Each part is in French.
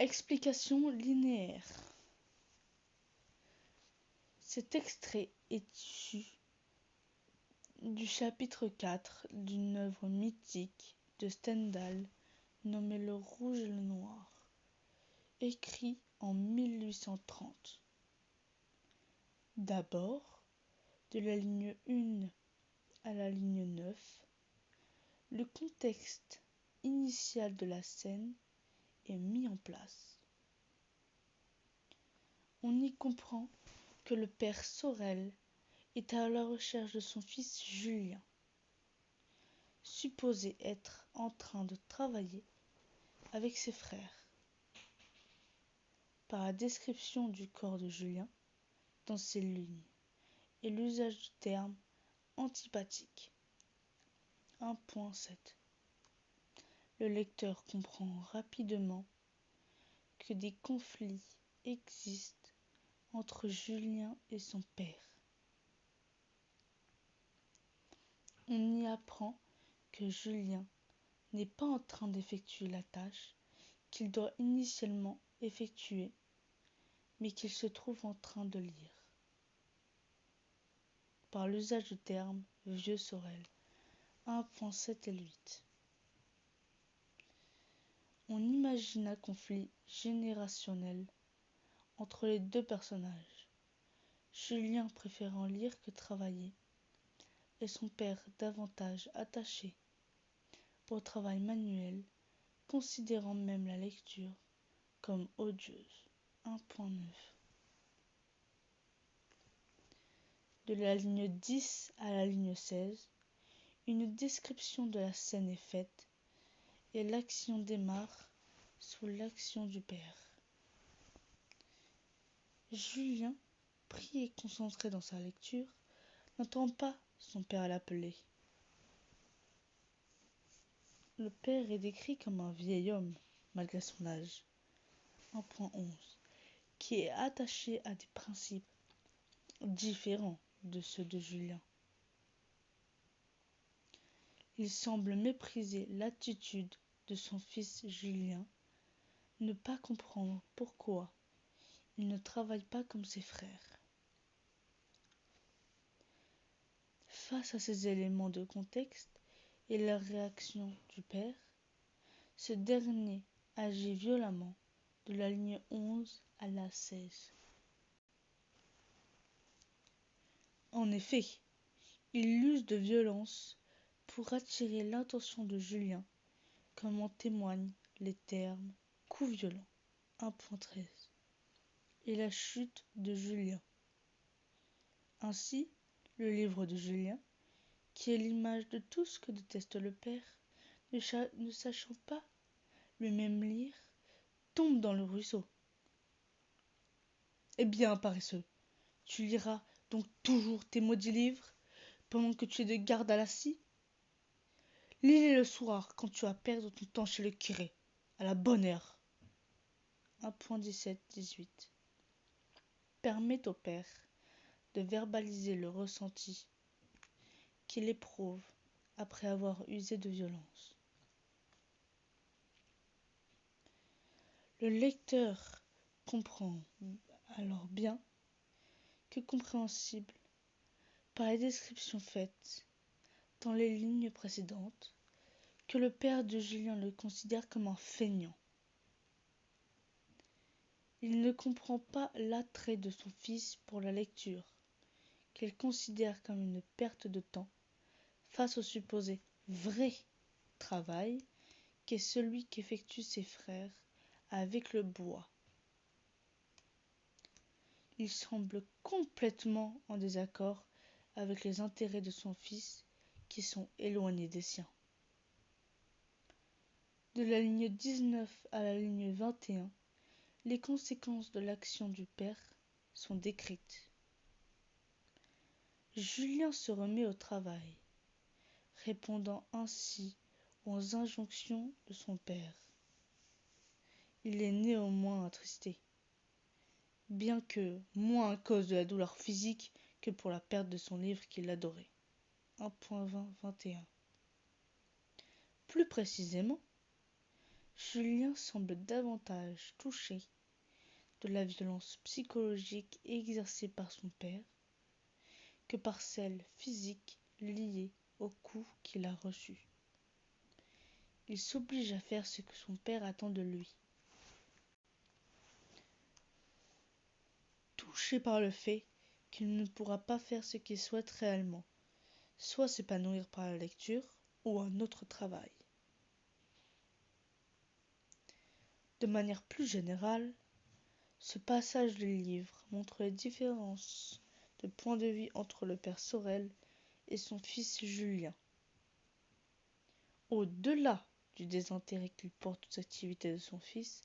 Explication linéaire. Cet extrait est issu du chapitre 4 d'une œuvre mythique de Stendhal nommée Le Rouge et le Noir, écrit en 1830. D'abord, de la ligne 1 à la ligne 9, le contexte initial de la scène est mis en place. On y comprend que le père Sorel est à la recherche de son fils Julien, supposé être en train de travailler avec ses frères. Par la description du corps de Julien dans ces lignes et l'usage du terme antipathique. 1.7. Le lecteur comprend rapidement que des conflits existent entre Julien et son père. On y apprend que Julien n'est pas en train d'effectuer la tâche qu'il doit initialement effectuer, mais qu'il se trouve en train de lire. Par l'usage du terme vieux Sorel. 1.7 et 8. On imagine un conflit générationnel entre les deux personnages, Julien préférant lire que travailler, et son père davantage attaché au travail manuel, considérant même la lecture comme odieuse. 1.9. De la ligne 10 à la ligne 16, une description de la scène est faite et l'action démarre sous l'action du père. Julien, pris et concentré dans sa lecture, n'entend pas son père l'appeler. Le père est décrit comme un vieil homme, malgré son âge. 1.11. Qui est attaché à des principes différents de ceux de Julien. Il semble mépriser l'attitude de son fils Julien, ne pas comprendre pourquoi il ne travaille pas comme ses frères. Face à ces éléments de contexte et la réaction du père, ce dernier agit violemment de la ligne 11 à la 16. En effet, il use de violence pour attirer l'attention de Julien, comme en témoignent les termes « coup violent » 1.13 et la chute de Julien. Ainsi, le livre de Julien, qui est l'image de tout ce que déteste le père, ne sachant pas lui-même lire, tombe dans le ruisseau. Eh bien, paresseux, tu liras donc toujours tes maudits livres pendant que tu es de garde à la scie? Lis-les le soir quand tu vas perdre ton temps chez le curé, à la bonne heure. 1.17-18. Permet au père de verbaliser le ressenti qu'il éprouve après avoir usé de violence. Le lecteur comprend alors bien que compréhensible par les descriptions faites dans les lignes précédentes que le père de Julien le considère comme un feignant. Il ne comprend pas l'attrait de son fils pour la lecture, qu'il considère comme une perte de temps face au supposé vrai travail qu'est celui qu'effectuent ses frères avec le bois. Il semble complètement en désaccord avec les intérêts de son fils qui sont éloignés des siens. De la ligne 19 à la ligne 21, les conséquences de l'action du père sont décrites. Julien se remet au travail, répondant ainsi aux injonctions de son père. Il est néanmoins attristé, bien que moins à cause de la douleur physique que pour la perte de son livre qu'il adorait. 1.20-21. Plus précisément, Julien semble davantage touché de la violence psychologique exercée par son père que par celle physique liée au coup qu'il a reçu. Il s'oblige à faire ce que son père attend de lui. Touché par le fait qu'il ne pourra pas faire ce qu'il souhaite réellement, soit s'épanouir par la lecture ou un autre travail. De manière plus générale, ce passage du livre montre les différences de point de vue entre le père Sorel et son fils Julien. Au-delà du désintérêt qu'il porte aux activités de son fils,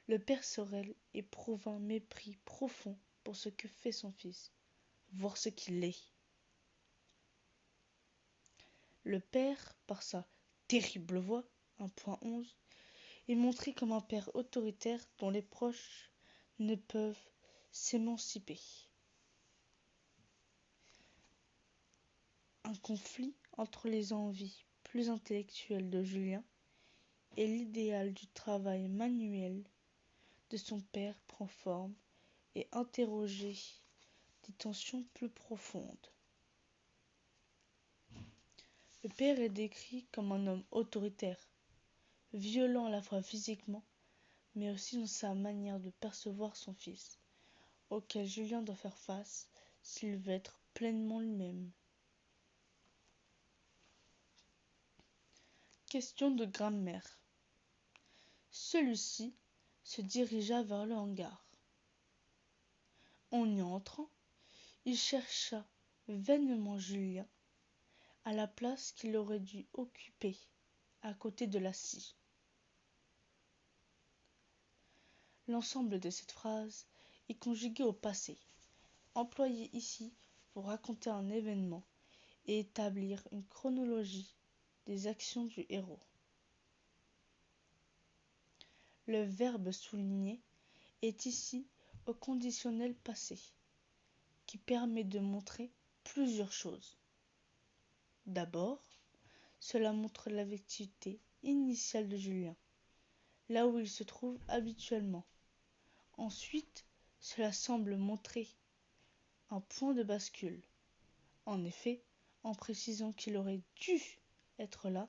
le père Sorel éprouve un mépris profond pour ce que fait son fils, voire ce qu'il est. Le père, par sa terrible voix, 1.11, est montré comme un père autoritaire dont les proches ne peuvent s'émanciper. Un conflit entre les envies plus intellectuelles de Julien et l'idéal du travail manuel de son père prend forme et interroge des tensions plus profondes. Le père est décrit comme un homme autoritaire, violent à la fois physiquement, mais aussi dans sa manière de percevoir son fils, auquel Julien doit faire face s'il veut être pleinement lui-même. Question de grammaire. Celui-ci se dirigea vers le hangar. En y entrant, il chercha vainement Julien à la place qu'il aurait dû occuper à côté de la scie. L'ensemble de cette phrase est conjugué au passé, employé ici pour raconter un événement et établir une chronologie des actions du héros. Le verbe souligné est ici au conditionnel passé, qui permet de montrer plusieurs choses. D'abord, cela montre l'activité initiale de Julien, là où il se trouve habituellement. Ensuite, cela semble montrer un point de bascule. En effet, en précisant qu'il aurait dû être là,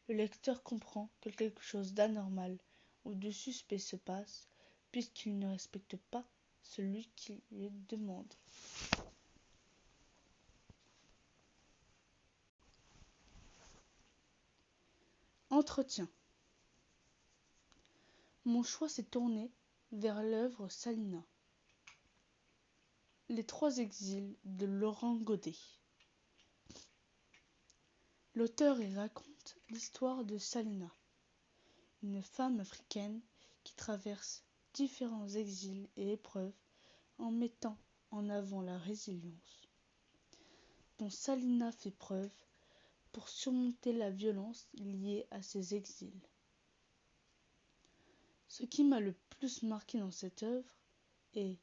le lecteur comprend que quelque chose d'anormal ou de suspect se passe, puisqu'il ne respecte pas celui qui lui demande. Entretien. Mon choix s'est tourné vers l'œuvre Salina. Les trois exils de Laurent Godet. L'auteur y raconte l'histoire de Salina, une femme africaine qui traverse différents exils et épreuves en mettant en avant la résilience dont Salina fait preuve pour surmonter la violence liée à ces exils. Ce qui m'a le plus marqué dans cette œuvre est,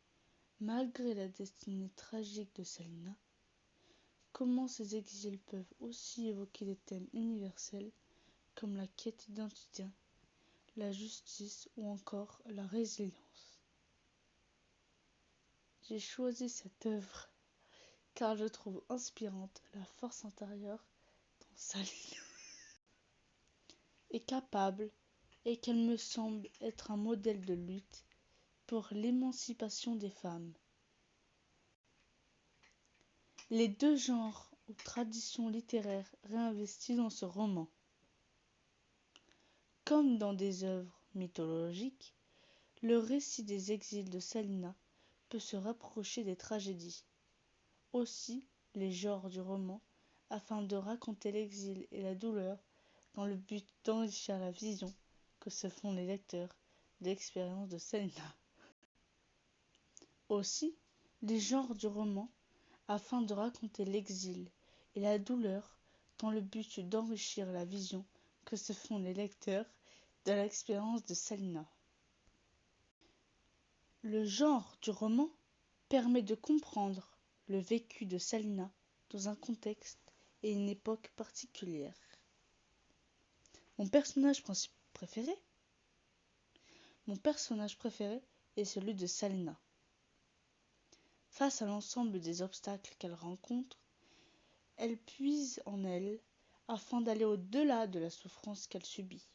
malgré la destinée tragique de Salina, comment ces exils peuvent aussi évoquer des thèmes universels comme la quête d'identité, la justice ou encore la résilience. J'ai choisi cette œuvre car je trouve inspirante la force intérieure dont Salina est capable et qu'elle me semble être un modèle de lutte pour l'émancipation des femmes. Les deux genres ou traditions littéraires réinvestis dans ce roman. Comme dans des œuvres mythologiques, le récit des exils de Salina peut se rapprocher des tragédies. Aussi, les genres du roman, afin de raconter l'exil et la douleur, dans le but d'enrichir la vision que se font les lecteurs de l'expérience de Salina. Aussi, les genres du roman, afin de raconter l'exil et la douleur, dans le but d'enrichir la vision que se font les lecteurs de l'expérience de Salina. Le genre du roman permet de comprendre le vécu de Salina dans un contexte et une époque particulière. Mon personnage préféré Mon personnage préféré est celui de Salina. Face à l'ensemble des obstacles qu'elle rencontre, elle puise en elle afin d'aller au-delà de la souffrance qu'elle subit.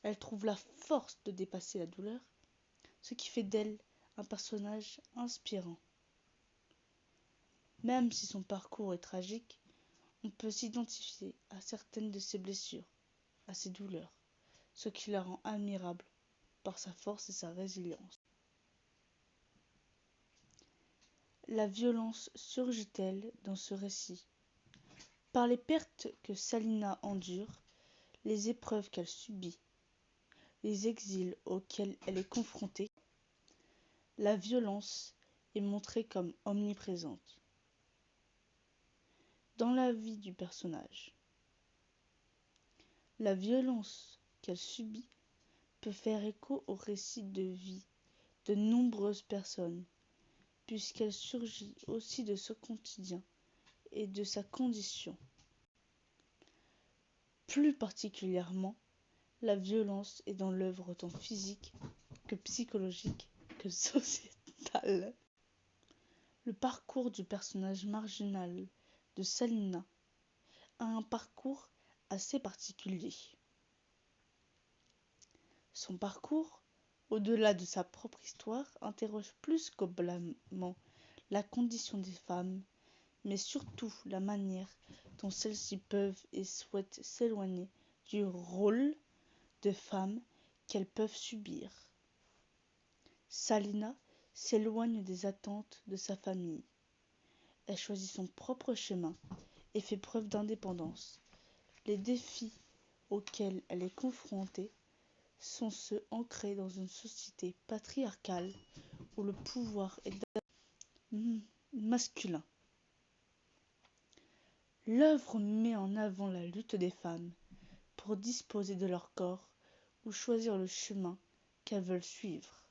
Elle trouve la force de dépasser la douleur, ce qui fait d'elle un personnage inspirant. Même si son parcours est tragique, on peut s'identifier à certaines de ses blessures, à ses douleurs, ce qui la rend admirable par sa force et sa résilience. La violence surgit-elle dans ce récit? Par les pertes que Salina endure, les épreuves qu'elle subit, les exils auxquels elle est confrontée, la violence est montrée comme omniprésente dans la vie du personnage. La violence qu'elle subit peut faire écho au récit de vie de nombreuses personnes, puisqu'elle surgit aussi de ce quotidien et de sa condition. Plus particulièrement, la violence est dans l'œuvre tant physique que psychologique que sociétale. Le parcours du personnage marginal de Salina a un parcours assez particulier. Son parcours, au-delà de sa propre histoire, interroge plus globalement la condition des femmes, mais surtout la manière dont celles-ci peuvent et souhaitent s'éloigner du rôle de femme qu'elles peuvent subir. Salina s'éloigne des attentes de sa famille. Elle choisit son propre chemin et fait preuve d'indépendance. Les défis auxquels elle est confrontée sont ceux ancrés dans une société patriarcale où le pouvoir est masculin. L'œuvre met en avant la lutte des femmes pour disposer de leur corps ou choisir le chemin qu'elles veulent suivre.